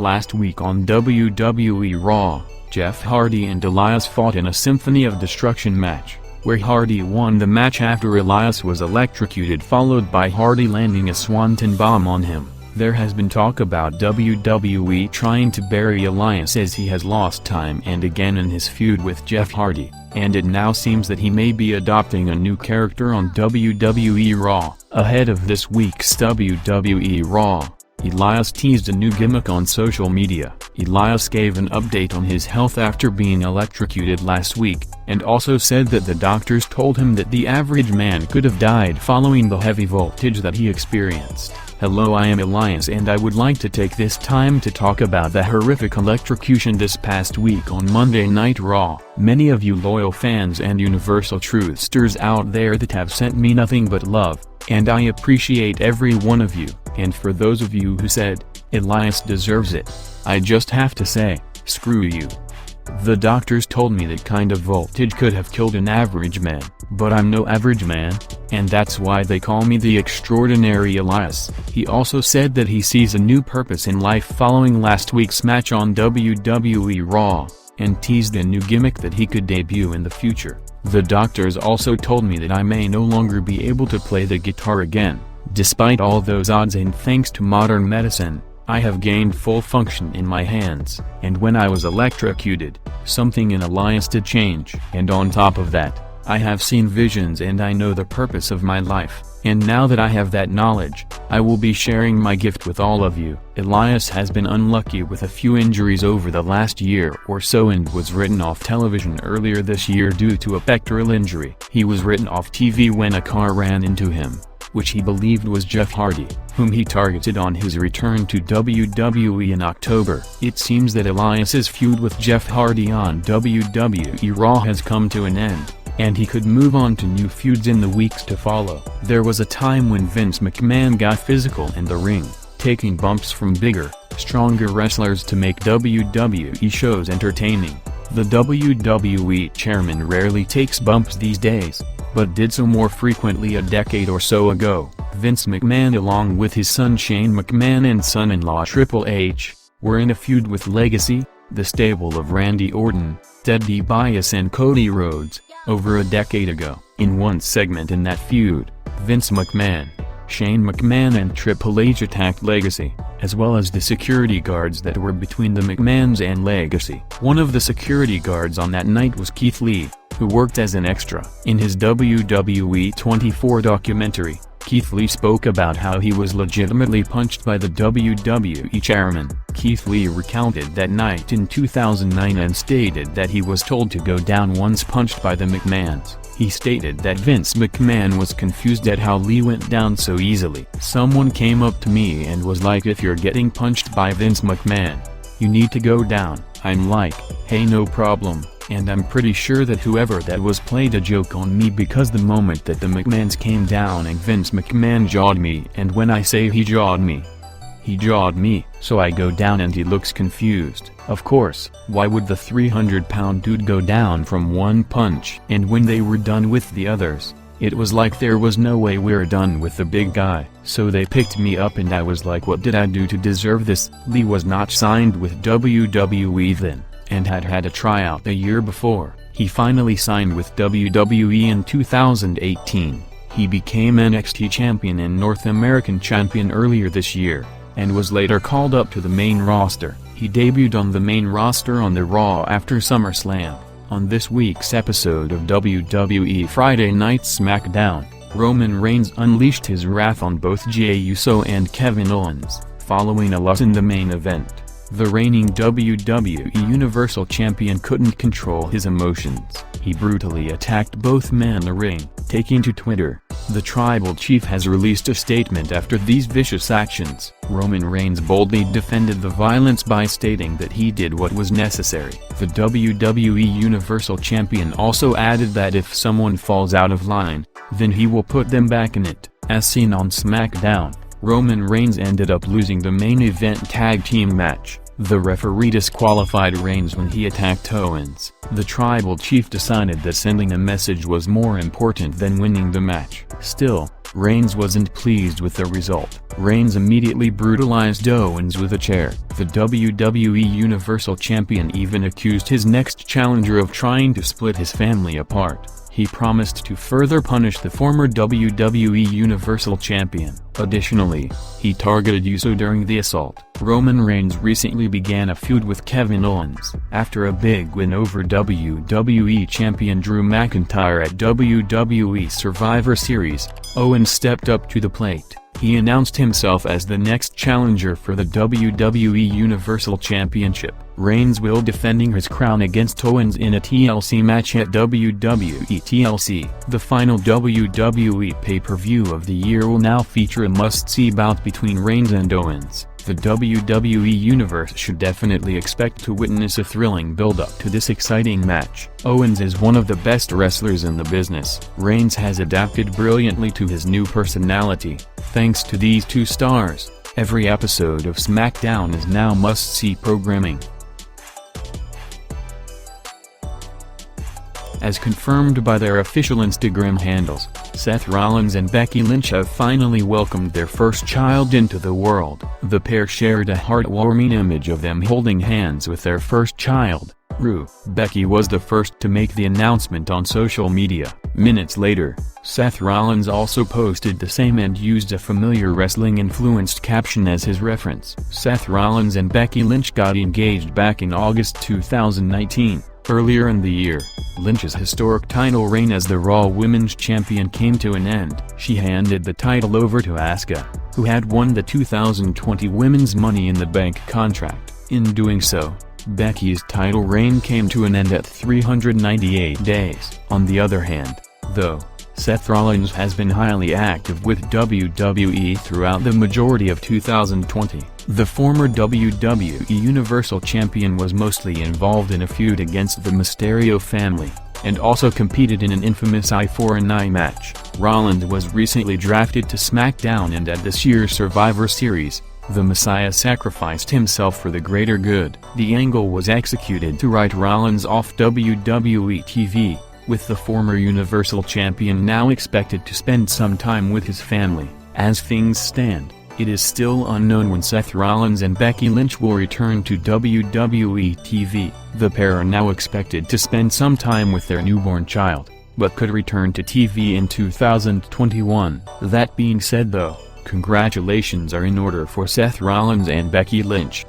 Last week on WWE Raw, Jeff Hardy and Elias fought in a Symphony of Destruction match, where Hardy won the match after Elias was electrocuted, followed by Hardy landing a Swanton bomb on him. There has been talk about WWE trying to bury Elias as he has lost time and again in his feud with Jeff Hardy, and it now seems that he may be adopting a new character on WWE Raw. Ahead of this week's WWE Raw, Elias teased a new gimmick on social media. Elias gave an update on his health after being electrocuted last week, and also said that the doctors told him that the average man could have died following the heavy voltage that he experienced. Hello, I am Elias and I would like to take this time to talk about the horrific electrocution this past week on Monday Night Raw. Many of you loyal fans and Universal Truthsters out there that have sent me nothing but love, and I appreciate every one of you, and for those of you who said, Elias deserves it, I just have to say, screw you. The doctors told me that kind of voltage could have killed an average man, but I'm no average man, and that's why they call me the extraordinary Elias. He also said that he sees a new purpose in life following last week's match on WWE Raw, and teased a new gimmick that he could debut in the future. The doctors also told me that I may no longer be able to play the guitar again. Despite all those odds and thanks to modern medicine, I have gained full function in my hands, and when I was electrocuted, something in Elias did change. And on top of that, I have seen visions and I know the purpose of my life, and now that I have that knowledge, I will be sharing my gift with all of you. Elias has been unlucky with a few injuries over the last year or so and was written off television earlier this year due to a pectoral injury. He was written off TV when a car ran into him, which he believed was Jeff Hardy, whom he targeted on his return to WWE in October. It seems that Elias's feud with Jeff Hardy on WWE Raw has come to an end, and he could move on to new feuds in the weeks to follow. There was a time when Vince McMahon got physical in the ring, taking bumps from bigger, stronger wrestlers to make WWE shows entertaining. The WWE chairman rarely takes bumps these days, but did so more frequently a decade or so ago. Vince McMahon along with his son Shane McMahon and son-in-law Triple H, were in a feud with Legacy, the stable of Randy Orton, Ted DiBiase and Cody Rhodes, over a decade ago. In one segment in that feud, Vince McMahon, Shane McMahon and Triple H attacked Legacy, as well as the security guards that were between the McMahons and Legacy. One of the security guards on that night was Keith Lee, who worked as an extra. In his WWE 24 documentary, Keith Lee spoke about how he was legitimately punched by the WWE chairman. Keith Lee recounted that night in 2009 and stated that he was told to go down once punched by the McMahons. He stated that Vince McMahon was confused at how Lee went down so easily. Someone came up to me and was like, if you're getting punched by Vince McMahon, you need to go down. I'm like, hey, no problem. And I'm pretty sure that whoever that was played a joke on me, because the moment that the McMahons came down and Vince McMahon jawed me, and when I say he jawed me, he jawed me. So I go down and he looks confused. Of course, why would the 300-pound dude go down from one punch? And when they were done with the others, it was like there was no way we're done with the big guy. So they picked me up and I was like, what did I do to deserve this? Lee was not signed with WWE then, and had a tryout a year before. He finally signed with WWE in 2018. He became NXT champion and North American champion earlier this year, and was later called up to the main roster. He debuted on the main roster on the Raw after SummerSlam. On this week's episode of WWE Friday Night SmackDown, Roman Reigns unleashed his wrath on both Jey Uso and Kevin Owens, following a loss in the main event. The reigning WWE Universal Champion couldn't control his emotions. He brutally attacked both men in the ring. Taking to Twitter, the Tribal Chief has released a statement after these vicious actions. Roman Reigns boldly defended the violence by stating that he did what was necessary. The WWE Universal Champion also added that if someone falls out of line, then he will put them back in it. As seen on SmackDown, Roman Reigns ended up losing the main event tag team match. The referee disqualified Reigns when he attacked Owens. The tribal chief decided that sending a message was more important than winning the match. Still, Reigns wasn't pleased with the result. Reigns immediately brutalized Owens with a chair. The WWE Universal Champion even accused his next challenger of trying to split his family apart. He promised to further punish the former WWE Universal Champion. Additionally, he targeted Uso during the assault. Roman Reigns recently began a feud with Kevin Owens. After a big win over WWE Champion Drew McIntyre at WWE Survivor Series, Owens stepped up to the plate. He announced himself as the next challenger for the WWE Universal Championship. Reigns will defending his crown against Owens in a TLC match at WWE TLC. The final WWE pay-per-view of the year will now feature a must-see bout between Reigns and Owens. The WWE Universe should definitely expect to witness a thrilling build-up to this exciting match. Owens is one of the best wrestlers in the business. Reigns has adapted brilliantly to his new personality. Thanks to these two stars, every episode of SmackDown is now must-see programming. As confirmed by their official Instagram handles, Seth Rollins and Becky Lynch have finally welcomed their first child into the world. The pair shared a heartwarming image of them holding hands with their first child, Roux. Becky was the first to make the announcement on social media. Minutes later, Seth Rollins also posted the same and used a familiar wrestling-influenced caption as his reference. Seth Rollins and Becky Lynch got engaged back in August 2019. Earlier in the year, Lynch's historic title reign as the Raw Women's Champion came to an end. She handed the title over to Asuka, who had won the 2020 Women's Money in the Bank contract. In doing so, Becky's title reign came to an end at 398 days. On the other hand, though, Seth Rollins has been highly active with WWE throughout the majority of 2020. The former WWE Universal Champion was mostly involved in a feud against the Mysterio family, and also competed in an infamous Eye for an Eye match. Rollins was recently drafted to SmackDown, and at this year's Survivor Series, the Messiah sacrificed himself for the greater good. The angle was executed to write Rollins off WWE TV, with the former Universal Champion now expected to spend some time with his family. As things stand, it is still unknown when Seth Rollins and Becky Lynch will return to WWE TV. The pair are now expected to spend some time with their newborn child, but could return to TV in 2021. That being said though, congratulations are in order for Seth Rollins and Becky Lynch.